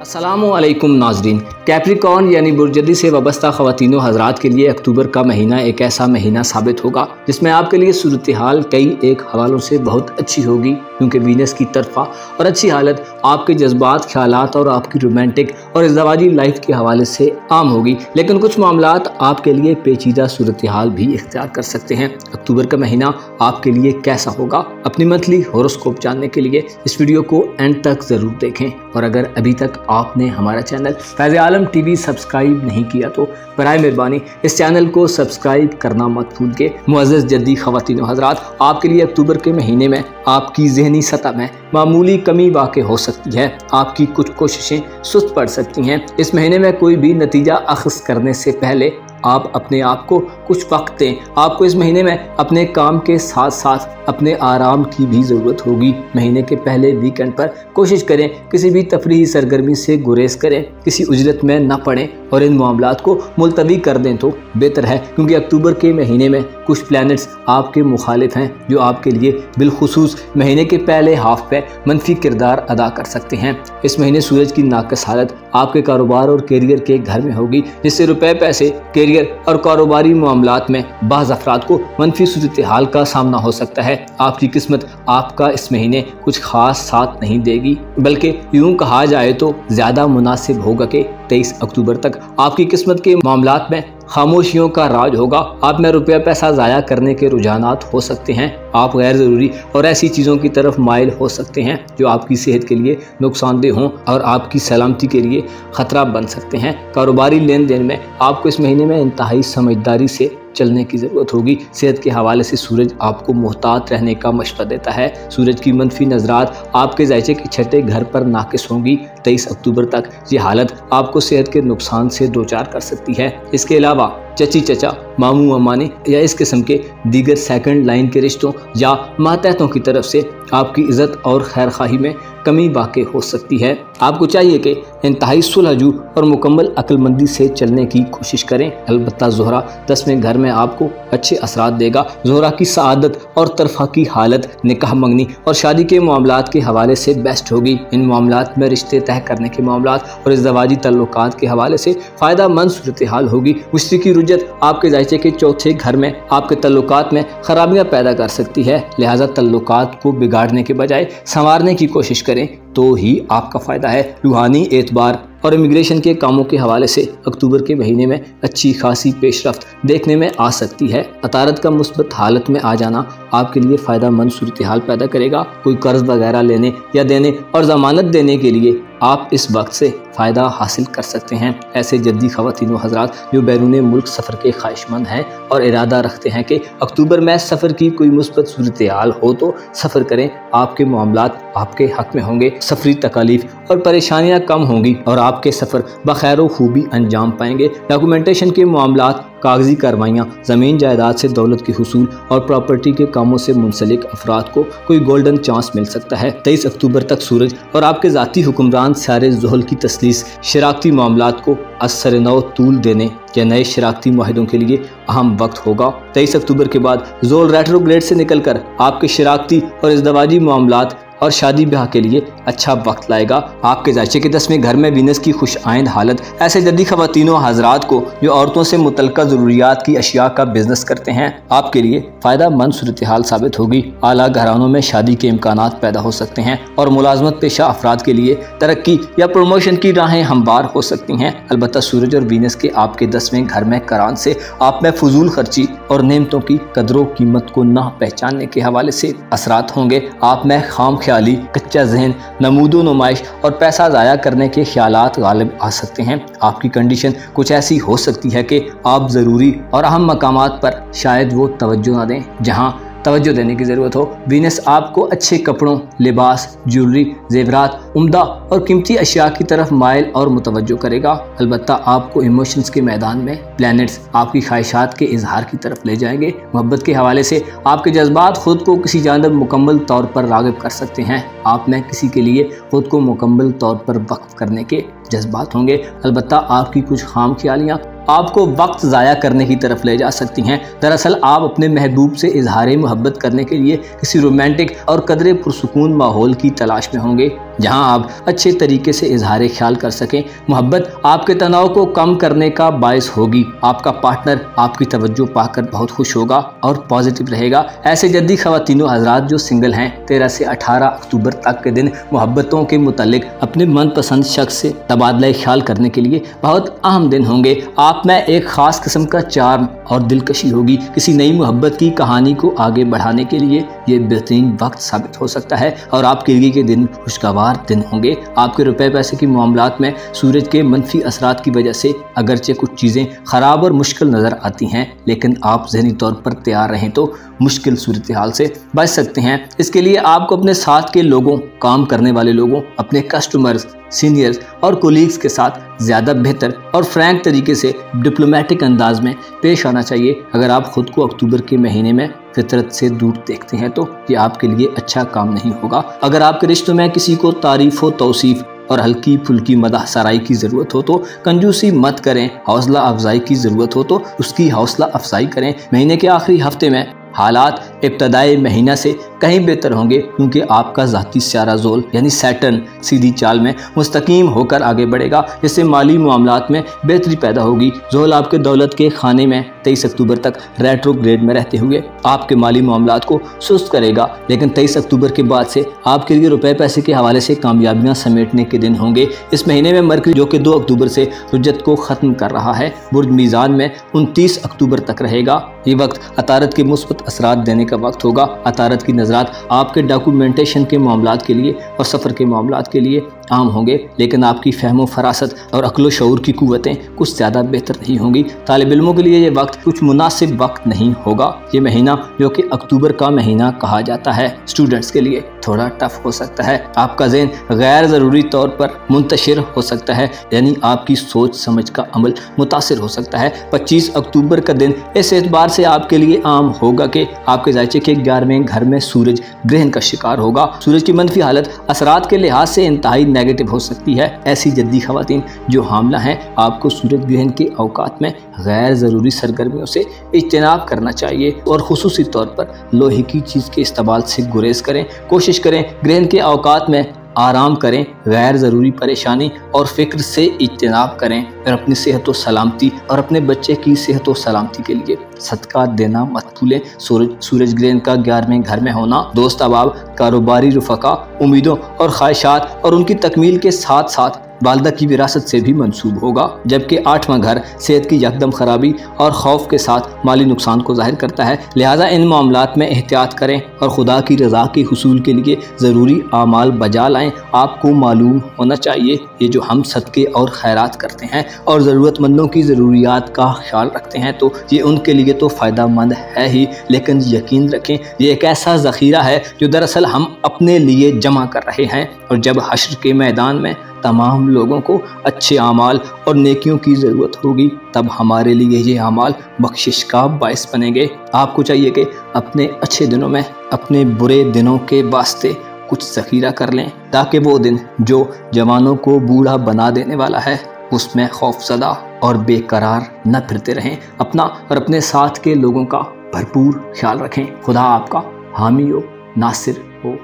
अस्सलामुअलैकुम नाजरीन। कैप्रिकॉर्न यानी बुर्जदी से वाबस्ता ख़वातीनो हज़रात के लिए अक्टूबर का महीना एक ऐसा महीना साबित होगा जिसमें आपके लिए सूरत हाल कई एक हवालों से बहुत अच्छी होगी, क्योंकि वीनस की तरफा और अच्छी हालत आपके जज्बात, ख्यालात और आपकी रोमांटिक और इज़्दवाजी लाइफ के हवाले से आम होगी। लेकिन कुछ मामलात आपके लिए पेचीदा सूरत हाल भी इख्तियार कर सकते हैं। अक्टूबर का महीना आपके लिए कैसा होगा, अपनी मंथली हॉरोस्कोप जानने के लिए इस वीडियो को एंड तक ज़रूर देखें। और अगर अभी तक आपने हमारा चैनल फैज़ आलम टीवी सब्सक्राइब नहीं किया तो बराए मेहरबानी इस चैनल को सब्सक्राइब करना मत भूल के। मुअज़्ज़ज़ जद्दी ख़वातीनो हज़रात, आपके लिए अक्टूबर के महीने में आपकी ज़हनी सतह में मामूली कमी वाक़ हो सकती है। आपकी कुछ कोशिशें सुस्त पड़ सकती हैं। इस महीने में कोई भी नतीजा अख़ज़ करने से पहले आप अपने आप को कुछ वक्त दें। आपको इस महीने में अपने काम के साथ साथ अपने आराम की भी ज़रूरत होगी। महीने के पहले वीकेंड पर कोशिश करें किसी भी तफरीही सरगर्मी से गुरेज करें, किसी उजरत में न पड़ें और इन मामलात को मुलतवी कर दें तो बेहतर है, क्योंकि अक्टूबर के महीने में कुछ प्लैनेट्स आपके मुखालिफ हैं जो आपके लिए बिलखुसूस महीने के पहले हाफ पे मनफी किरदार अदा कर सकते हैं। इस महीने सूरज की नाक़िस हालत आपके कारोबार और कैरियर के घर में होगी, जिससे रुपए, पैसे, कैरियर और कारोबारी मामलात में बाज़ अफराद को मनफी सूरत हाल का सामना हो सकता है। आपकी किस्मत आपका इस महीने कुछ खास साथ नहीं देगी, बल्कि यूं कहा जाए तो ज़्यादा मुनासिब होगा कि 23 अक्टूबर तक आपकी किस्मत के मामलात में खामोशियों का राज होगा। आप में रुपया पैसा ज़ाया करने के रुझानात हो सकते हैं। आप गैर ज़रूरी और ऐसी चीज़ों की तरफ माइल हो सकते हैं जो आपकी सेहत के लिए नुकसानदेह हों और आपकी सलामती के लिए ख़तरा बन सकते हैं। कारोबारी लेन देन में आपको इस महीने में इंतहाई समझदारी से चलने की ज़रूरत होगी। सेहत के हवाले से सूरज आपको मोहतात रहने का मशवरा देता है। सूरज की मनफी नज़रात आपके जायचे के छठे घर पर नाकिस होंगी। 23 अक्टूबर तक ये हालत आपको सेहत के नुकसान से दो चार कर सकती है। इसके अलावा चची चचा, मामू अमाने या इस किस्म के दीगर सेकंड लाइन के रिश्तों या मातहतों की तरफ से आपकी इज़्ज़त और खैर खाही में कमी वाक़ हो सकती है। आपको चाहिए कि इंतहाई सुलझू और मुकम्मल अक्लमंदी से चलने की कोशिश करें। अलबत्ता ज़ोहरा 10वें घर में आपको अच्छे असरात देगा। ज़ोहरा की सआदत और तरफ़ा की हालत निकाह मंगनी और शादी के मामलात के हवाले से बेस्ट होगी। इन मामलात में रिश्ते तय करने के मामलात और इज़्दवाजी तल्लुकात के हवाले से फ़ायदा मंद सूरत हाल होगी। मुश्तरकी रुजत आपके जायचे के चौथे घर में आपके तल्लुकात में खराबियाँ पैदा कर सकती है। लिहाजा तल्लुकात को बिगाड़ने के बजाय संवारने की कोशिश करें तो ही आपका फ़ायदा है। रूहानी एतबार और इमिग्रेशन के कामों के हवाले से अक्टूबर के महीने में अच्छी खासी पेशरफ्त देखने में आ सकती है। अतारत का मुस्बत हालत में आ जाना आपके लिए फ़ायदा मंद सूरत हाल पैदा करेगा। कोई कर्ज वगैरह लेने या देने और ज़मानत देने के लिए आप इस वक्त से फ़ायदा हासिल कर सकते हैं। ऐसे जद्दी ख़वातीनो हज़रात जो बैरून मुल्क सफ़र के ख्वाहिशमंद हैं और इरादा रखते हैं कि अक्टूबर में सफ़र की कोई मुस्बत सूरत हाल हो तो सफ़र करें। आपके मामलात आपके हक़ में होंगे, सफरी तकालीफ और परेशानियाँ कम होंगी और आपके सफ़र बखैर व खूबी अंजाम पाएंगे। डॉक्यूमेंटेशन के मामलात, कागजी कार्रवाइयाँ, ज़मीन जायदाद से दौलत के हुसूल और प्रॉपर्टी के कामों से मुंसलिक अफराद को कोई गोल्डन चांस मिल सकता है। 23 अक्टूबर तक सूरज और आपके ज़ाती हुक्मरान सारे ज़ुहल की तस्लीस शराकती मामलात को असर नौ तूल देने या नए शराकती माहिदों के लिए अहम वक्त होगा। 23 अक्टूबर के बाद ज़ोल रेट्रोग्रेड से निकलकर आपके शराकती और इज़्दवाजी मामलात और शादी ब्याह के लिए अच्छा वक्त लाएगा। आपके जायचे के 10वें घर में वीनस की खुश आइंद हालत ऐसे जद्दी ख़वातीनो हज़रात को जो औरतों से मुतल्लिक़ा ज़रूरियात की अशिया का बिजनेस करते हैं आपके लिए फ़ायदा मंद सूरत हाल साबित होगी। आला घरानों में शादी के इम्कानात पैदा हो सकते हैं और मुलाजमत पेशा अफराद के लिए तरक्की या प्रमोशन की राहें हमवार हो सकती हैं। अलबत्ता सूरज और वीनस के आपके 10वें घर में करान से आप में फजूल खर्ची और नेमतों की कदरों कीमत को ना पहचानने के हवाले से असरात होंगे। आप में खाम ख्याली, कच्चा जहन, नमूदो नुमाइश और पैसा ज़ाया करने के ख्यालात गालिब आ सकते हैं। आपकी कंडीशन कुछ ऐसी हो सकती है कि आप ज़रूरी और अहम मकामात पर शायद वो तवज्जो ना दें जहाँ तवज्जो देने की ज़रूरत हो। वीनस आपको अच्छे कपड़ों, लिबास, ज्वेलरी, जेवरात, उम्दा और कीमती अशिया की तरफ माइल और मुतवज्जो करेगा। अलबत्ता आपको इमोशंस के मैदान में प्लैनेट्स आपकी ख्वाहिशात के इजहार की तरफ ले जाएंगे। मोहब्बत के हवाले से आपके जज्बात खुद को किसी जानब मुकम्मल तौर पर राग़िब कर सकते हैं। आप में किसी के लिए खुद को मुकम्मल तौर पर वक्फ करने के जज्बात होंगे। अलबत्ता आपकी कुछ खाम ख्यालियाँ आपको वक्त ज़ाया करने की तरफ ले जा सकती हैं। दरअसल आप अपने महबूब से इजहार मोहब्बत करने के लिए किसी रोमांटिक और कदरे पुरसुकून माहौल की तलाश में होंगे। जहां आप अच्छे तरीके से इजहार ख्याल कर सकें। मोहब्बत आपके तनाव को कम करने का बायस होगी। आपका पार्टनर आपकी तवज्जो पाकर बहुत खुश होगा और पॉजिटिव रहेगा। ऐसे जद्दी ख़वातीनो हज़रात जो सिंगल हैं, 13 से 18 अक्टूबर तक के दिन मोहब्बतों के मुतालिक अपने मनपसंद शख्स से तबादला ख्याल करने के लिए बहुत अहम दिन होंगे। आप में एक ख़ास किस्म का चार्म और दिलकशी होगी। किसी नई मोहब्बत की कहानी को आगे बढ़ाने के लिए ये बेहतरीन वक्त साबित हो सकता है और आपके लिए के दिन खुशगवार दिन होंगे। आपके रुपए पैसे की मामलात में सूरज के मनफी असरात की वजह से अगरचे कुछ चीज़ें ख़राब और मुश्किल नज़र आती हैं, लेकिन आप ज़हनी तौर पर तैयार रहें तो मुश्किल सूरत हाल से बच सकते हैं। इसके लिए आपको अपने साथ के लोगों, काम करने वाले लोगों, अपने कस्टमर्स, सीनियर्स और कोलीग्स के साथ ज़्यादा बेहतर और फ्रैंक तरीके से डिप्लोमेटिक अंदाज में पेश आना चाहिए। अगर आप ख़ुद को अक्टूबर के महीने में फितरत से दूर देखते हैं तो ये आपके लिए अच्छा काम नहीं होगा। अगर आपके रिश्तों में किसी को तारीफ़ व तौसीफ़ और हल्की फुल्की मदह सराई की ज़रूरत हो तो कंजूसी मत करें। हौसला अफजाई की ज़रूरत हो तो उसकी हौसला अफजाई करें। महीने के आखिरी हफ्ते में हालात इब्तदाई महीना से कहीं बेहतर होंगे, क्योंकि आपका ज़ाती सियारा ज़ोल यानी सैटर्न सीधी चाल में मुस्तकीम होकर आगे बढ़ेगा, जिससे माली मामलात में बेहतरी पैदा होगी। ज़ोल आपके दौलत के खाने में 23 अक्टूबर तक रेट्रोग्रेड में रहते हुए आपके माली मामलात को सुस्त करेगा, लेकिन 23 अक्टूबर के बाद से आपके लिए रुपए पैसे के हवाले से कामयाबियाँ समेटने के दिन होंगे। इस महीने में मरकरी जो कि 2 अक्टूबर से रुज्जत को ख़त्म कर रहा है, बुर्ज मीज़ान में 29 अक्टूबर तक रहेगा। ये वक्त अतारत के मुस्बत असरात देने का वक्त होगा। अतारत की नज़रात आपके डॉक्यूमेंटेशन के मामलात के लिए और सफ़र के मामलात के लिए आम होंगे, लेकिन आपकी फहमो फरासत और अक्ल शऊर की कुव्वतें कुछ ज़्यादा बेहतर नहीं होंगी। तालिब इल्मों के लिए ये वक्त कुछ मुनासिब वक्त नहीं होगा। ये महीना जो कि अक्टूबर का महीना कहा जाता है, स्टूडेंट्स के लिए थोड़ा टफ हो सकता है। आपका ज़हन गैर ज़रूरी तौर पर मुंतशिर हो सकता है, यानी आपकी सोच समझ का अमल मुतासिर हो सकता है। 25 अक्टूबर का दिन इस एतबार से आपके लिए आम होगा कि आपके जायचे के 11वें घर में सूरज ग्रहण का शिकार होगा। सूरज की मनफी हालत असरात के लिहाज से इंतहाई नेगेटिव हो सकती है। ऐसी जद्दी खवातीन जो हामला हैं, आपको सूरज ग्रहण के औकात में गैर ज़रूरी सरगर्मियों से इज्तनाब करना चाहिए और खुसूसी तौर पर लोहे की चीज़ के इस्तेमाल से गुरेज करें। कोशिश करें ग्रहण के औकात में आराम करें, गैर ज़रूरी परेशानी और फ़िक्र से इज्तनाब करें और अपनी सेहत व सलामती और अपने बच्चे की सेहत व सलामती के लिए सदका देना मत भूलें। सूरज ग्रहण का 11वें घर में होना दोस्त अहबाब, कारोबारी रुफ़का, उम्मीदों और ख्वाहिशात और उनकी तकमील के साथ साथ वालदा की विरासत से भी मंसूब होगा, जबकि 8वां घर सेहत की यकदम खराबी और खौफ के साथ माली नुकसान को जाहिर करता है। लिहाजा इन मामलात में एहतियात करें और खुदा की रज़ा के हुसूल के लिए ज़रूरी आमाल बजा लाएं। आपको मालूम होना चाहिए ये जो हम सदक़े और खैरात करते हैं और ज़रूरतमंदों की ज़रूरियात का ख्याल रखते हैं तो ये उनके लिए तो फ़ायदा मंद है ही, लेकिन यकीन रखें ये एक ऐसा ज़ख़ीरा है जो दरअसल हम अपने लिए जमा कर रहे हैं, और जब हश्र के मैदान में तमाम लोगों को अच्छे आमाल और नेकियों की ज़रूरत होगी तब हमारे लिए ये आमाल बख्शिश का बायस बनेंगे। आपको चाहिए कि अपने अच्छे दिनों में अपने बुरे दिनों के वास्ते कुछ ज़ख़ीरा कर लें, ताकि वो दिन जो जवानों को बूढ़ा बना देने वाला है उसमें खौफज़दा और बेकरार न फिरते रहें। अपना और अपने साथ के लोगों का भरपूर ख्याल रखें। खुदा आपका हामी हो, नासिर हो।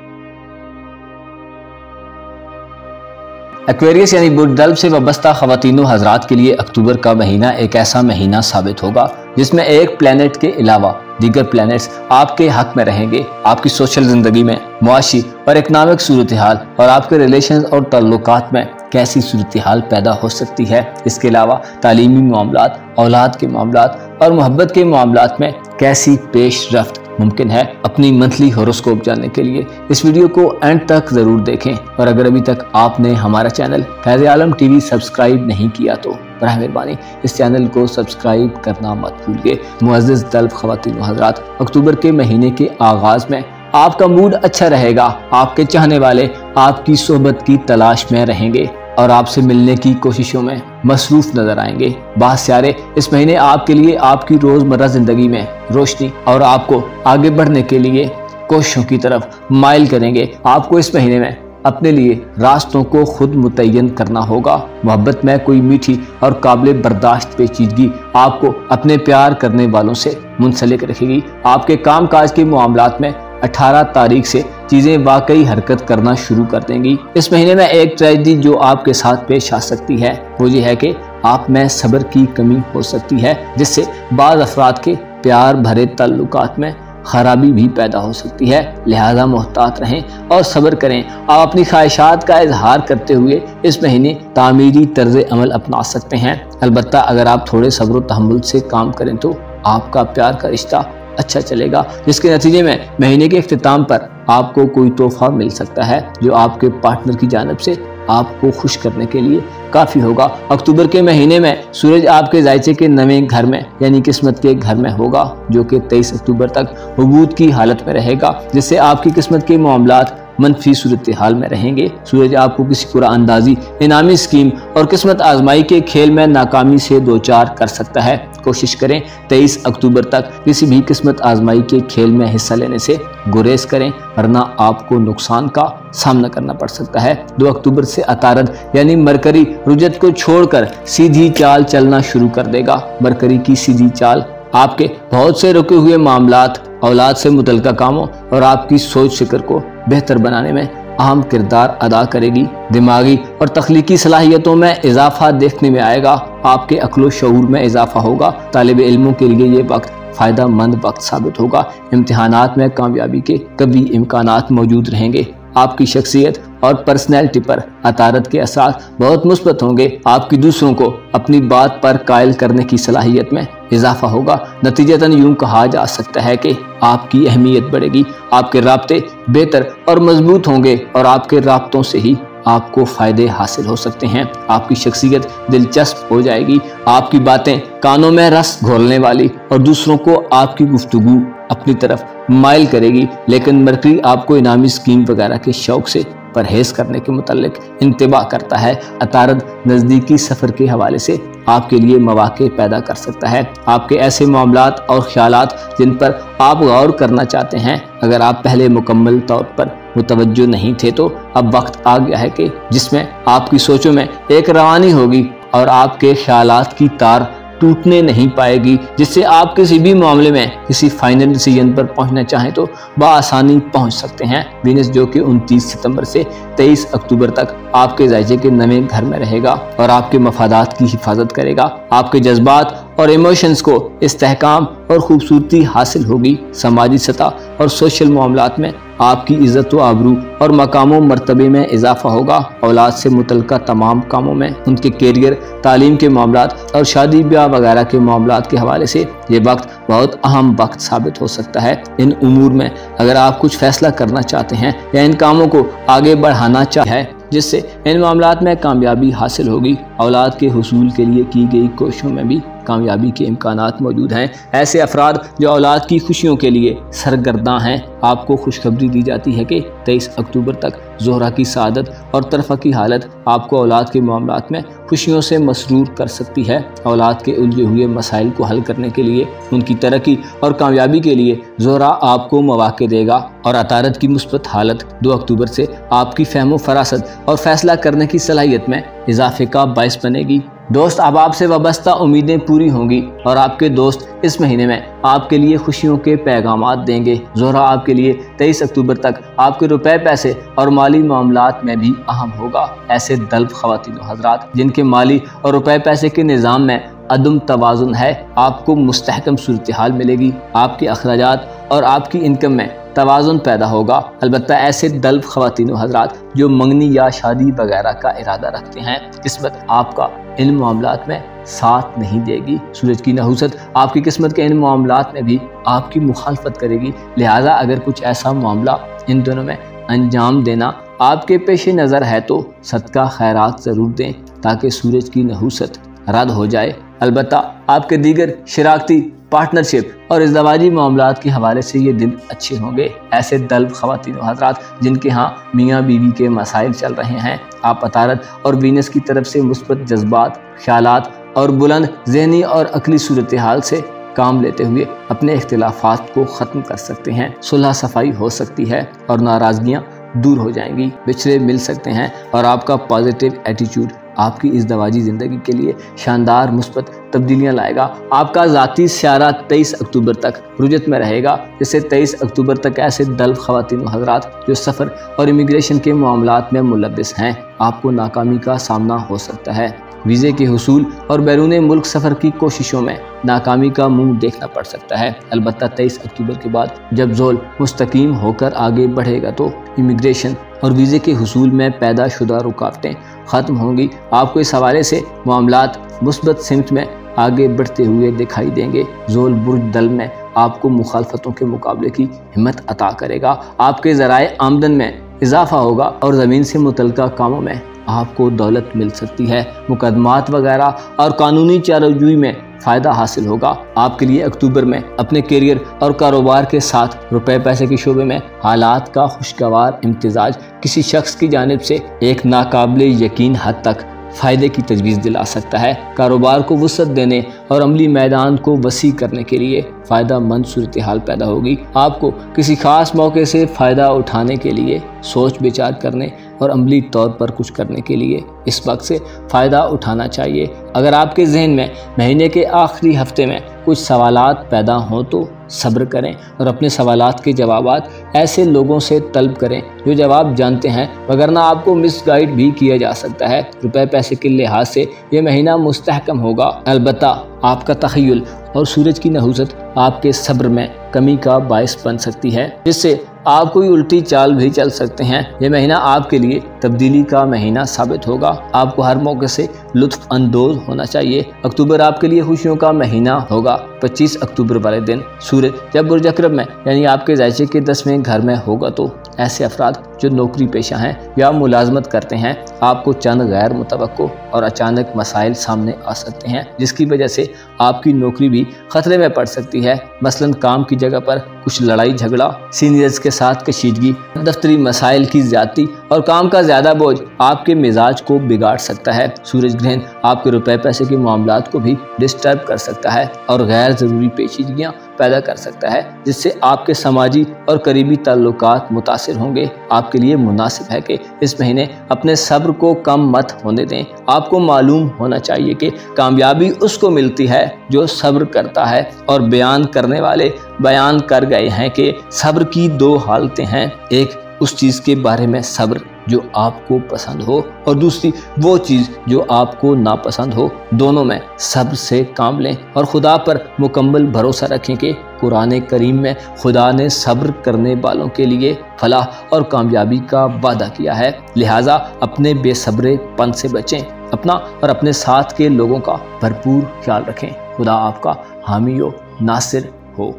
एक्वेरियस यानी बुर्ज से वाबस्ता ख़वातीनो हज़रात के लिए अक्टूबर का महीना एक ऐसा महीना साबित होगा जिसमें एक प्लैनेट के अलावा दीगर प्लैनेट्स आपके हक में रहेंगे। आपकी सोशल ज़िंदगी में, मुआशी और इकनॉमिक सूरत हाल और आपके रिलेशन और ताल्लुकात में कैसी सूरत हाल पैदा हो सकती है। इसके अलावा तालीमी मामलात, औलाद के मामलात और मोहब्बत के मामलात में कैसी पेश रफ्त मुमकिन है। अपनी मंथली होरोस्कोप जानने के लिए इस वीडियो को एंड तक ज़रूर देखें, और अगर अभी तक आपने हमारा चैनल फैज़ आलम टीवी सब्सक्राइब नहीं किया तो बराह मेहरबानी इस चैनल को सब्सक्राइब करना मत भूलिए। मुअज़्ज़िज़ तलब ख़वातीन हज़रात, अक्टूबर के महीने के आगाज़ में आपका मूड अच्छा रहेगा। आपके चाहने वाले आपकी सोहबत की तलाश में रहेंगे और आपसे मिलने की कोशिशों में मसरूफ़ नज़र आएंगे। बासियारे इस महीने आपके लिए आपकी रोज़मर्रा ज़िंदगी में रोशनी और आपको आगे बढ़ने के लिए कोशिशों की तरफ माइल करेंगे। आपको इस महीने में अपने लिए रास्तों को खुद मुतय्यन करना होगा। मोहब्बत में कोई मीठी और काबिल बर्दाश्त पेचीदगी आपको अपने प्यार करने वालों से मुंसलिक रखेगी। आपके काम काज के मामलात में 18 तारीख से चीजें वाकई हरकत करना शुरू कर देंगी। इस महीने में एक ट्रेजेडी जो आपके साथ पेश आ सकती है वो ये है कि आप में सब्र की कमी हो सकती है, जिससे बाज़ अफराद के प्यार भरे ताल्लुकात में खराबी भी पैदा हो सकती है। लिहाजा मोहतात रहें और सब्र करें। आप अपनी ख्वाहिशात का इजहार करते हुए इस महीने तामीरी तर्ज अमल अपना सकते हैं। अलबत्ता अगर आप थोड़े सब्र व तहम्मुल से काम करें तो आपका प्यार का रिश्ता अच्छा चलेगा, जिसके नतीजे में महीने के इख्तिताम पर आपको कोई तोहफा मिल सकता है जो आपके पार्टनर की जानिब से आपको खुश करने के लिए काफ़ी होगा। अक्टूबर के महीने में सूरज आपके जायचे के नवे घर में यानी किस्मत के घर में होगा, जो कि 23 अक्टूबर तक हुबूत की हालत में रहेगा, जिससे आपकी किस्मत के मामलात मनफी सूरत हाल में रहेंगे। सूरज आपको किसी कुरा अंदाजी, इनामी स्कीम और किस्मत आजमाई के खेल में नाकामी से दो चार कर सकता है। कोशिश करें 23 अक्टूबर तक किसी भी किस्मत आजमाई के खेल में हिस्सा लेने से गुरेज करें, वरना आपको नुकसान का सामना करना पड़ सकता है। 2 अक्टूबर से अतारद यानी मरकरी रुजत को छोड़कर सीधी चाल चलना शुरू कर देगा। मरकरी की सीधी चाल आपके बहुत से रुके हुए मामलात, औलाद से मुतल्लिका कामों और आपकी सोच फिक्र को बेहतर बनाने में अहम किरदार अदा करेगी। दिमागी और तख्लीकी सलाहियतों में इजाफा देखने में आएगा। आपके अक्लो शऊर में इजाफा होगा। तालिब इल्मों के लिए ये वक्त फ़ायदा मंद वक्त साबित होगा। इम्तिहानात में कामयाबी के कभी इम्कानात मौजूद रहेंगे। आपकी शख्सियत और पर्सनैलिटी पर अतारत के असर बहुत मुस्बत होंगे। आपकी दूसरों को अपनी बात पर कायल करने की सलाहियत में इजाफा होगा। नतीजतन यूं कहा जा सकता है कि आपकी अहमियत बढ़ेगी। आपके राब्ते बेहतर और मजबूत होंगे और आपके राब्तों से ही आपको फ़ायदे हासिल हो सकते हैं। आपकी शख्सियत दिलचस्प हो जाएगी। आपकी बातें कानों में रस घोलने वाली और दूसरों को आपकी गुफ्तगू अपनी तरफ माइल करेगी। लेकिन मरकरी आपको इनामी स्कीम वगैरह के शौक से परहेज करने के मुतालिक इंतबाह करता है। अतारद नज़दीकी सफ़र के हवाले से आपके लिए मौक़े पैदा कर सकता है। आपके ऐसे मामलात और ख्यालात जिन पर आप गौर करना चाहते हैं, अगर आप पहले मुकम्मल तौर पर मुतवज्जो नहीं थे तो अब वक्त आ गया है कि जिसमें आपकी सोचों में एक रवानी होगी और आपके ख्यालात की तार टूटने नहीं पाएगी, जिससे आप किसी भी मामले में किसी फाइनल डिसीजन पर पहुंचना चाहें तो बआसानी पहुंच सकते हैं। वीनस जो कि 29 सितंबर से 23 अक्टूबर तक आपके जायजे के नवे घर में रहेगा और आपके मफादात की हिफाजत करेगा। आपके जज्बात और इमोशंस को इस्तेहकाम और खूबसूरती हासिल होगी। समाजी सतह और सोशल मामलात में आपकी इज़्ज़त व आबरू और मकाम व मर्तबे में इजाफा होगा। औलाद से मुतल्लिका तमाम कामों में, उनके कैरियर, तालीम के मामलात और शादी ब्याह वगैरह के मामलात के हवाले से ये वक्त बहुत अहम वक्त साबित हो सकता है। इन उमूर में अगर आप कुछ फैसला करना चाहते हैं या इन कामों को आगे बढ़ाना चाहते हैं जिससे इन मामलात में कामयाबी हासिल होगी, औलाद के हुसूल के लिए की गई कोशिशों में भी कामयाबी के इम्कानात मौजूद हैं। ऐसे अफराद जो औलाद की खुशियों के लिए सरगर्दां हैं, आपको खुशखबरी दी जाती है कि 23 अक्टूबर तक ज़ोहरा की सादत और तरफ़ा की हालत आपको औलाद के मामलात में खुशियों से मसरूर कर सकती है। औलाद के उलझे हुए मसाइल को हल करने के लिए, उनकी तरक्की और कामयाबी के लिए ज़ोहरा आपको मौक़े देगा और अतारत की मुस्बत हालत 2 अक्टूबर से आपकी फ़हम व फरासत और फैसला करने की सलाहियत में इजाफे का बायस बनेगी। दोस्त, अब आपसे वाबस्ता उम्मीदें पूरी होंगी और आपके दोस्त इस महीने में आपके लिए खुशियों के पैगामात देंगे। ज़ोहरा आपके लिए 23 अक्टूबर तक आपके रुपए, पैसे और माली मामलात में भी अहम होगा। ऐसे दल्ब ख़वातीन व हज़रात जिनके माली और रुपए पैसे के निज़ाम में अदम तवाज़ुन है, आपको मुस्तहकम सूरत हाल मिलेगी। आपके अखराजात और आपकी इनकम में तवाज़ुन पैदा होगा। अलबत्ता ऐसे दल्ब ख़वातीन व हज़रात जो मंगनी या शादी वगैरह का इरादा रखते हैं, किस्मत आपका इन मामलात में साथ नहीं देगी। सूरज की नहुसत आपकी किस्मत के इन मामलात में भी आपकी मुखालफत करेगी। लिहाजा अगर कुछ ऐसा मामला इन दोनों में अंजाम देना आपके पेश नज़र है तो सदका खैरात ज़रूर दें ताकि सूरज की नहुसत रद्द हो जाए। अलबत्ता आपके दीगर शराकती, पार्टनरशिप और इज़्दवाजी मामलात के हवाले से ये दिन अच्छे होंगे। ऐसे दल्ब ख़वातीन व हज़रात जिनके यहाँ मियाँ बीवी के मसाइल चल रहे हैं, आप अतारत और वीनस की तरफ से मुस्बत जज्बात, ख्यालात और बुलंद ज़हनी और अक़ली सूरत हाल से काम लेते हुए अपने इख्तिलाफ़ात को ख़त्म कर सकते हैं। सुलह सफ़ाई हो सकती है और नाराज़गियाँ दूर हो जाएंगी। बिछड़े मिल सकते हैं और आपका पॉजिटिव एटीट्यूड आपकी इज़दवाजी ज़िंदगी के लिए शानदार मुस्बत तब्दीलियाँ लाएगा। आपका ज़ाती सियारा 23 अक्टूबर तक रुजत में रहेगा, जिससे 23 अक्टूबर तक ऐसे दल्ब ख़वातीन व हज़रात जो सफ़र और इमिग्रेशन के मामलात में मुलव्विस हैं, आपको नाकामी का सामना हो सकता है। वीज़े के हुसूल और बैरून मुल्क सफ़र की कोशिशों में नाकामी का मुंह देखना पड़ सकता है। अलबत्ता 23 अक्टूबर के बाद जब ज़ोल मुस्तकीम होकर आगे बढ़ेगा तो इमिग्रेशन और वीज़े के हुसूल में पैदा शुदा रुकावटें ख़त्म होंगी। आपको इस हवाले से मामलात मुस्बत सिमत में आगे बढ़ते हुए दिखाई देंगे। ज़ोल बुर्ज दल में आपको मुखालफतों के मुकाबले की हिम्मत अता करेगा। आपके ज़राए आमदन में इजाफा होगा और ज़मीन से मुतल्लिका कामों में आपको दौलत मिल सकती है। मुकदमात वगैरह और कानूनी चाराजोई में फ़ायदा हासिल होगा। आपके लिए अक्टूबर में अपने करियर और कारोबार के साथ रुपए पैसे के शोबे में हालात का खुशगवार इम्तिजाज किसी शख्स की जानिब से एक नाकाबिले यकीन हद तक फ़ायदे की तजवीज़ दिला सकता है। कारोबार को वसअत देने और अमली मैदान को वसी करने के लिए फ़ायदा मंद सूरत हाल पैदा होगी। आपको किसी ख़ास मौके से फ़ायदा उठाने के लिए सोच विचार करने और अमली तौर पर कुछ करने के लिए इस वक्त से फ़ायदा उठाना चाहिए। अगर आपके जहन में महीने के आखिरी हफ्ते में कुछ सवालात पैदा हों तो सब्र करें और अपने सवालात के जवाबात ऐसे लोगों से तलब करें जो जवाब जानते हैं, वगरना आपको मिसगाइड भी किया जा सकता है। रुपए पैसे के लिहाज से ये महीना मुस्तहकम होगा। अलबत्ता आपका तख़य्युल और सूरज की नहुसत आपके सब्र में कमी का बायस बन सकती है, जिससे आप कोई उल्टी चाल भी चल सकते हैं। यह महीना आपके लिए तब्दीली का महीना साबित होगा। आपको हर मौके से लुत्फ अंदोज होना चाहिए। अक्टूबर आपके लिए खुशियों का महीना होगा। 25 अक्टूबर वाले दिन सूरज जब बुर्ज अकरब में यानी आपके ज़ायचे के 10वें घर में होगा तो ऐसे अफराद जो नौकरी पेशा हैं या मुलाजमत करते हैं, आपको चंद गैर मुतवक्को और अचानक मसाइल सामने आ सकते हैं, जिसकी वजह से आपकी नौकरी भी खतरे में पड़ सकती है। मसलन काम की जगह पर कुछ लड़ाई झगड़ा, सीनियर्स के साथ कशीदगी, दफ्तरी मसाइल की ज्यादती और काम का ज़्यादा बोझ आपके मिजाज को बिगाड़ सकता है। सूरज ग्रहण आपके रुपए पैसे के मामलात को भी डिस्टर्ब कर सकता है और गैर ज़रूरी पेचीदगियाँ पैदा कर सकता है, जिससे आपके समाजी और करीबी ताल्लुकात मुतासिर होंगे। आपके लिए मुनासिब है कि इस महीने अपने सब्र को कम मत होने दें। आपको मालूम होना चाहिए कि कामयाबी उसको मिलती है जो सब्र करता है, और बयान करने वाले बयान कर गए हैं कि सब्र की दो हालतें हैं, एक उस चीज़ के बारे में सब्र जो आपको पसंद हो और दूसरी वो चीज़ जो आपको नापसंद हो। दोनों में सब्र से काम लें और खुदा पर मुकम्मल भरोसा रखें कि कुरान करीम में खुदा ने सब्र करने वालों के लिए फलाह और कामयाबी का वादा किया है। लिहाजा अपने बेसब्रेपन से बचें, अपना और अपने साथ के लोगों का भरपूर ख्याल रखें। खुदा आपका हामी व नासिर हो।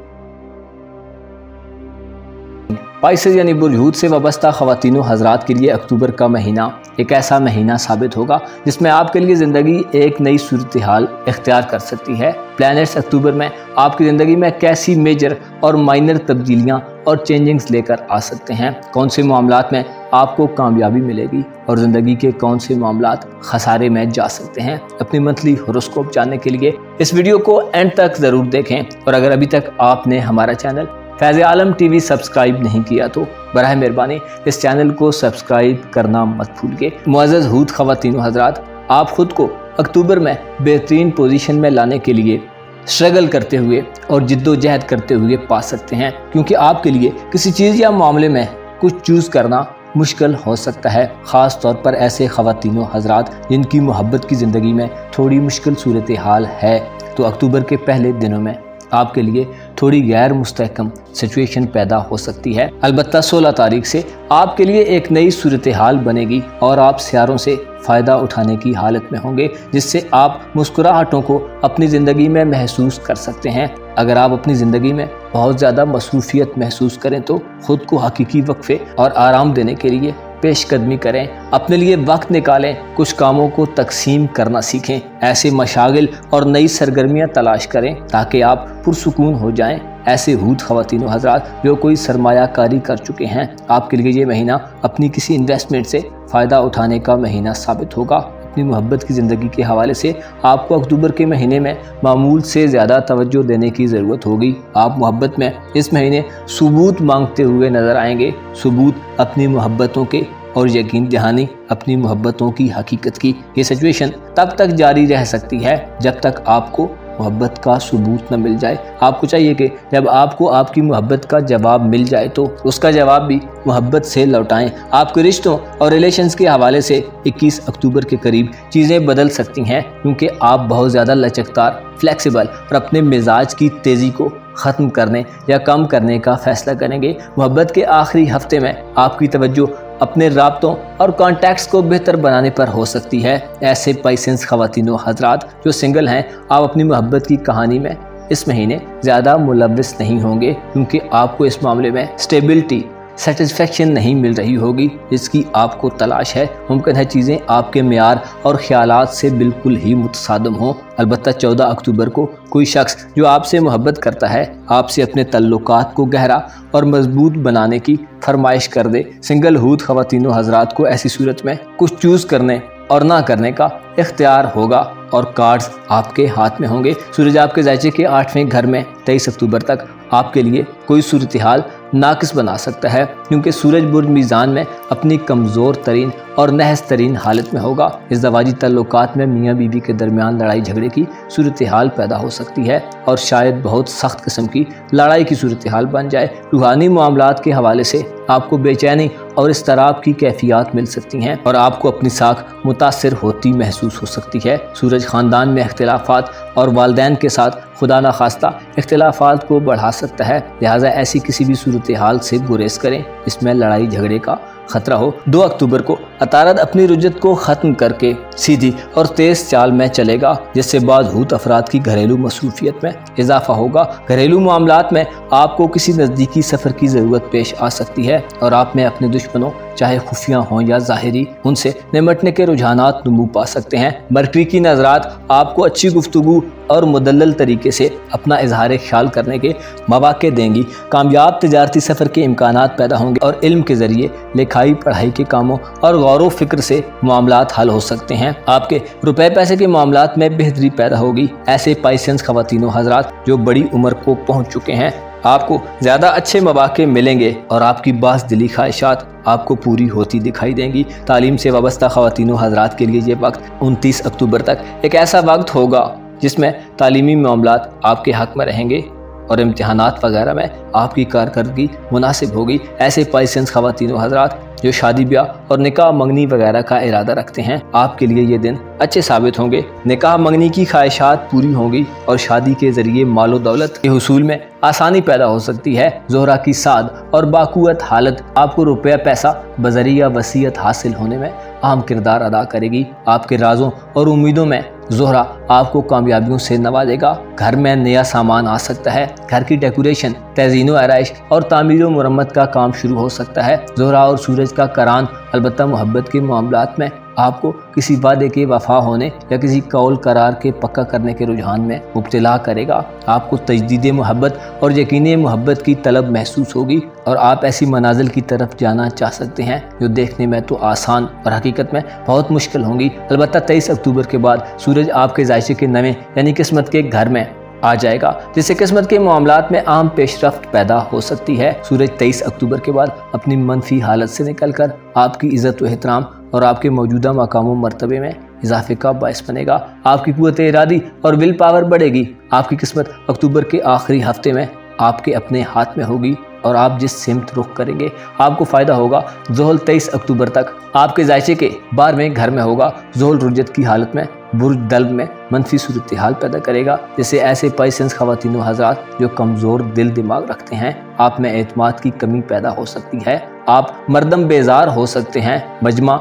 पाइसेस यानी बुर्ज हूत से वाबस्ता ख़वातीन हज़रात के लिए अक्टूबर का महीना एक ऐसा महीना साबित होगा जिसमें आपके लिए ज़िंदगी एक नई सूरत हाल इख्तियार कर सकती है। प्लैनेट्स अक्टूबर में आपकी ज़िंदगी में कैसी मेजर और माइनर तब्दीलियाँ और चेंजिंग्स लेकर आ सकते हैं, कौन से मामलात में आपको कामयाबी मिलेगी और ज़िंदगी के कौन से मामलात खसारे में जा सकते हैं। अपनी मंथली होरोस्कोप जानने के लिए इस वीडियो को एंड तक ज़रूर देखें, और अगर अभी तक आपने हमारा चैनल फैज़ आलम टीवी सब्सक्राइब नहीं किया तो बराह मेहरबानी इस चैनल को सब्सक्राइब करना मत भूलिए। मुअज़्ज़ज़ हूत ख़वातीन हज़रात, आप ख़ुद को अक्टूबर में बेहतरीन पोजीशन में लाने के लिए स्ट्रगल करते हुए और जिद्दोजहद करते हुए पा सकते हैं, क्योंकि आपके लिए किसी चीज़ या मामले में कुछ चूज़ करना मुश्किल हो सकता है, ख़ास तौर पर ऐसे ख़वातीन हज़रात जिनकी मोहब्बत की ज़िंदगी में थोड़ी मुश्किल सूरत हाल है। तो अक्टूबर के पहले दिनों में आपके लिए थोड़ी गैर मुस्तहकम सिचुएशन पैदा हो सकती है। अलबत्ता 16 तारीख से आपके लिए एक नई सूरत हाल बनेगी और आप सियारों से फ़ायदा उठाने की हालत में होंगे, जिससे आप मुस्कुराहटों को अपनी ज़िंदगी में महसूस कर सकते हैं। अगर आप अपनी ज़िंदगी में बहुत ज़्यादा मसरूफियत महसूस करें तो ख़ुद को हकीकी वक्फे और आराम देने के लिए पेशकदमी करें, अपने लिए वक्त निकालें, कुछ कामों को तकसीम करना सीखें, ऐसे मशागिल और नई सरगर्मियां तलाश करें ताकि आप पुरसुकून हो जाएं। ऐसे हूत ख़वातीन हज़रात जो कोई सरमायाकारी कर चुके हैं, आपके लिए ये महीना अपनी किसी इन्वेस्टमेंट से फ़ायदा उठाने का महीना साबित होगा। अपनी मोहब्बत की ज़िंदगी के हवाले से आपको अक्टूबर के महीने में मामूल से ज़्यादा तवज्जो देने की ज़रूरत होगी। आप मोहब्बत में इस महीने सबूत मांगते हुए नज़र आएंगे। सबूत अपनी मोहब्बतों के और यकीन दहानी अपनी मोहब्बतों की हकीकत की। ये सिचुएशन तब तक जारी रह सकती है जब तक आपको मोहब्बत का सबूत न मिल जाए। आपको चाहिए कि जब आपको आपकी मोहब्बत का जवाब मिल जाए तो उसका जवाब भी मोहब्बत से लौटाएं। आपके रिश्तों और रिलेशंस के हवाले से 21 अक्टूबर के करीब चीज़ें बदल सकती हैं, क्योंकि आप बहुत ज़्यादा लचकदार, फ्लेक्सिबल और अपने मिजाज की तेज़ी को ख़त्म करने या कम करने का फैसला करेंगे। मोहब्बत के आखिरी हफ्ते में आपकी तवज्जो अपने राब्तों और कॉन्टैक्ट्स को बेहतर बनाने पर हो सकती है। ऐसे पाइसेंस ख़वातीनो हज़रात जो सिंगल हैं, आप अपनी मोहब्बत की कहानी में इस महीने ज़्यादा मुलव्वस नहीं होंगे, क्योंकि आपको इस मामले में स्टेबिलिटी, सेटिस्फेक्शन नहीं मिल रही होगी जिसकी आपको तलाश है। मुमकिन है चीज़ें आपके मेयार और ख्यालात से बिल्कुल ही मुतसादम हों। अलबत्ता 14 अक्टूबर को कोई शख्स जो आपसे मोहब्बत करता है आपसे अपने तल्लुकात को गहरा और मजबूत बनाने की फरमाइश कर दे। सिंगल हूद ख़वातीनो हज़रात को ऐसी सूरत में कुछ चूज़ करने और ना करने का इख्तियार होगा और कार्ड्स आपके हाथ में होंगे। सूरज आपके ज़ायचे के 8वें घर में 23 अक्टूबर तक आपके लिए कोई सूरत हाल नाकिस बना सकता है, क्योंकि सूरज बुर्ज मीज़ान में अपनी कमज़ोर तरीन और नहस तरीन हालत में होगा। इज़्दवाजी तल्लुकात में मियाँ बीवी के दरमियान लड़ाई झगड़े की सूरत हाल पैदा हो सकती है और शायद बहुत सख्त किस्म की लड़ाई की सूरत हाल बन जाए। रूहानी मामलात के हवाले से आपको बेचैनी और इस्तराब की कैफियत मिल सकती हैं और आपको अपनी साख मुतासिर होती महसूस हो सकती है। सूरज ख़ानदान में इख्तिलाफात और वालिदैन के साथ खुदा न खास्ता इख्तिलाफात को बढ़ा सकता है, लिहाजा ऐसी किसी भी सूरत हाल से गुरेज करें इसमें लड़ाई झगड़े का खतरा हो। 2 अक्टूबर को अतारद अपनी रुजत को ख़त्म करके सीधी और तेज़ चाल में चलेगा, जिससे बाद हूत अफराद की घरेलू मसरूफियत में इजाफा होगा। घरेलू मामलात में आपको किसी नज़दीकी सफ़र की ज़रूरत पेश आ सकती है और आप में अपने दुश्मनों, चाहे खुफिया हों या ज़ाहिरी, उनसे निमटने के रुझानात नमू पा सकते हैं। मरकरी की नज़रात आपको अच्छी गुफ्तगू और मुदल्लल तरीके से अपना इजहार ख्याल करने के मौक़े देंगी। कामयाब तिजारती सफ़र के इम्कानात पैदा होंगे और इल्म के ज़रिए लिखाई पढ़ाई के कामों और गौर व फिक्र से मामलात हल हो सकते हैं। आपके रुपए पैसे के मामलात में बेहतरी पैदा होगी। ऐसे पाइसेंस ख़वातीनो हज़रात जो बड़ी उम्र को पहुँच चुके हैं, आपको ज़्यादा अच्छे मौक़े मिलेंगे और आपकी बास दिली ख्वाहिशात आपको पूरी होती दिखाई देंगी। तालीम से वाबस्ता ख़वातीनो हज़रात के लिए ये वक्त 29 अक्टूबर तक एक ऐसा वक्त होगा जिसमें तालीमी मामलात आपके हक़ में रहेंगे और इम्तिहानात वगैरह में आपकी कारकर्दगी मुनासिब होगी। ऐसे पाइसेंस ख़वातीनो हज़रात जो शादी ब्याह और निकाह मंगनी वगैरह का इरादा रखते हैं, आपके लिए ये दिन अच्छे साबित होंगे। निकाह मंगनी की ख्वाहिशात पूरी होंगी और शादी के ज़रिए मालो दौलत के हुसूल में आसानी पैदा हो सकती है। ज़ोहरा की साद और बाक़ुव्वत हालत आपको रुपया पैसा बज़रिया वसीयत हासिल होने में अहम किरदार अदा करेगी। आपके राज़ों और उम्मीदों में ज़ोहरा आपको कामयाबियों से नवाजेगा। घर में नया सामान आ सकता है। घर की डेकोरेशन, तज़ीनो आराइश और तामीर व मुरम्मत का काम शुरू हो सकता है। ज़ोहरा और सूरज का करान अलबत्ता मोहब्बत के मामलात में आपको किसी वादे के वफा होने या किसी कौल करार के पक्का करने के रुझान में मुब्तला करेगा। आपको तजदीद मोहब्बत और यकीन मोहब्बत की तलब महसूस होगी और आप ऐसी मनाजिल की तरफ जाना चाह सकते हैं जो देखने में तो आसान और हकीकत में बहुत मुश्किल होंगी। अलबत्ता 23 अक्टूबर के बाद सूरज आपके ज़ायचे के नवे यानी किस्मत के घर में आ जाएगा, जिससे किस्मत के मामलात में आम पेशरफ्त पैदा हो सकती है। सूरज 23 अक्टूबर के बाद अपनी मनफी हालत से निकलकर आपकी इज़्ज़त व एहतराम और आपके मौजूदा मकाम मर्तबे में इजाफे का बायस बनेगा। आपकी कुव्वत इरादी और विल पावर बढ़ेगी। आपकी किस्मत अक्टूबर के आखिरी हफ्ते में आपके अपने हाथ में होगी और आप जिस सिमत रुख करेंगे आपको फ़ायदा होगा। ज़ोहल 23 अक्टूबर तक आपके ज़ायचे के 12वें घर में होगा। ज़ोहल रुजत की हालत में बुर्ज दल्ब में मनफी सूरत हाल पैदा करेगा, जिससे ऐसे पाइसेंस ख़वातीनो हज़रात जो कमज़ोर दिल दिमाग रखते हैं, आप में एतमाद की कमी पैदा हो सकती है। आप मरदम बेजार हो सकते हैं। मजमा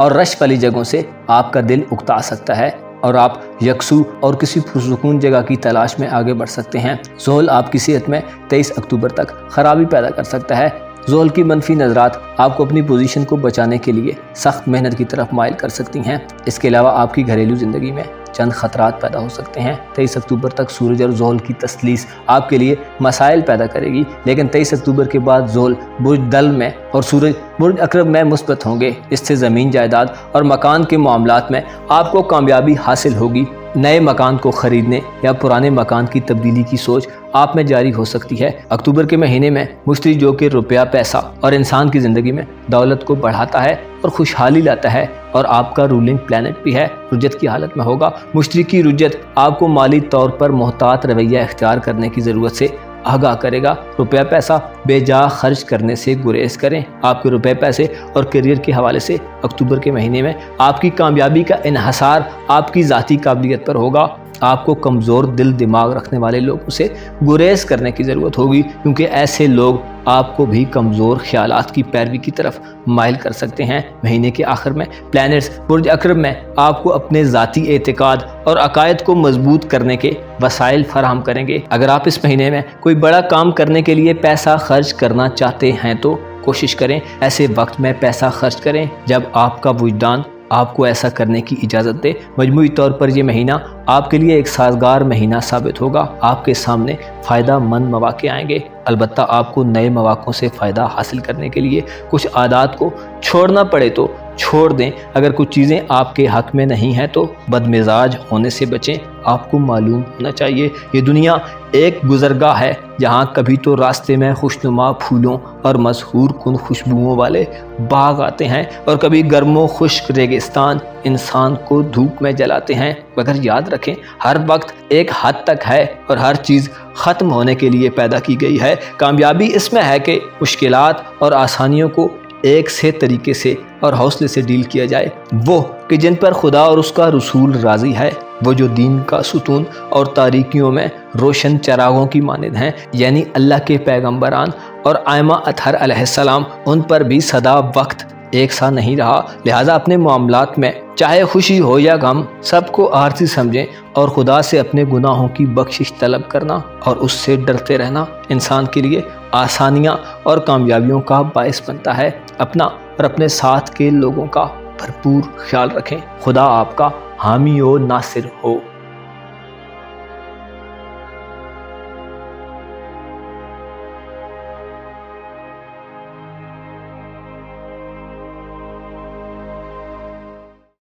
और रश वाली जगहों से आपका दिल उकता सकता है और आप यकसू और किसी पुरसुकून जगह की तलाश में आगे बढ़ सकते हैं। ज़ोहल आपकी सेहत में 23 अक्टूबर तक खराबी पैदा कर सकता है। ज़ोहल की मनफी नज़रात आपको अपनी पोजीशन को बचाने के लिए सख्त मेहनत की तरफ माइल कर सकती हैं। इसके अलावा आपकी घरेलू ज़िंदगी में चंद ख़तरात पैदा हो सकते हैं। 23 अक्टूबर तक सूरज और ज़ोहल की तस्लीस आपके लिए मसाइल पैदा करेगी, लेकिन 23 अक्टूबर के बाद ज़ोहल बुर्ज दल में और सूरज बुर्ज अकरब में मुस्बत होंगे। इससे ज़मीन जायदाद और मकान के मामलात में आपको कामयाबी हासिल होगी। नए मकान को खरीदने या पुराने मकान की तब्दीली की सोच आप में जारी हो सकती है। अक्टूबर के महीने में मुश्तरी जो कि रुपया, पैसा और इंसान की ज़िंदगी में दौलत को बढ़ाता है और खुशहाली लाता है और आपका रूलिंग प्लैनेट भी है, रुजत की हालत में होगा। मुश्तरी की रुजत आपको माली तौर पर मोहतात रवैया इख्तियार करने की ज़रूरत से आगाह करेगा। रुपया पैसा बेजा खर्च करने से गुरेज करें। आपके रुपए पैसे और करियर के हवाले से अक्टूबर के महीने में आपकी कामयाबी का इन्हसार आपकी ज़ाती काबिलियत पर होगा। आपको कमज़ोर दिल दिमाग रखने वाले लोगों से गुरेज करने की ज़रूरत होगी, क्योंकि ऐसे लोग आपको भी कमज़ोर ख्यालात की पैरवी की तरफ माइल कर सकते हैं। महीने के आखिर में प्लैनेट्स बुर्ज अकरब में आपको अपने ज़ाती एतिकाद और अकायद को मजबूत करने के वसाइल फराहम करेंगे। अगर आप इस महीने में कोई बड़ा काम करने के लिए पैसा खर्च करना चाहते हैं तो कोशिश करें ऐसे वक्त में पैसा खर्च करें जब आपका वुजदान आपको ऐसा करने की इजाज़त दे। मजमूई तौर पर यह महीना आपके लिए एक साजगार महीना साबित होगा। आपके सामने फ़ायदा मंद मौक़े आएंगे। अलबत्ता आपको नए मौक़ों से फ़ायदा हासिल करने के लिए कुछ आदात को छोड़ना पड़े तो छोड़ दें। अगर कुछ चीज़ें आपके हक़ में नहीं हैं तो बदमिजाज होने से बचें। आपको मालूम होना चाहिए ये दुनिया एक गुज़रगाह है जहाँ कभी तो रास्ते में खुशनुमा फूलों और मशहूर कुन खुशबुओं वाले बाग आते हैं और कभी गर्मो खुश्क रेगिस्तान इंसान को धूप में जलाते हैं। मगर याद रखें हर वक्त एक हद तक है और हर चीज़ ख़त्म होने के लिए पैदा की गई है। कामयाबी इसमें है कि मुश्किलात और आसानियों को एक से तरीके से और हौसले से डील किया जाए। वो कि जिन पर खुदा और उसका रसूल राज़ी है, वो जो दीन का सुतून और तारीकियों में रोशन चरागों की मानिद हैं, यानी अल्लाह के पैगम्बरान और आयमा अतहर अलैहिस्सलाम, उन पर भी सदा वक्त एक सा नहीं रहा। लिहाजा अपने मामलात में चाहे खुशी हो या गम सबको आरज़ी समझें और खुदा से अपने गुनाहों की बख्शिश तलब करना और उससे डरते रहना इंसान के लिए आसानियाँ और कामयाबियों का बायस बनता है। अपना और अपने साथ के लोगों का भरपूर ख्याल रखें। खुदा आपका हामी और नासिर हो।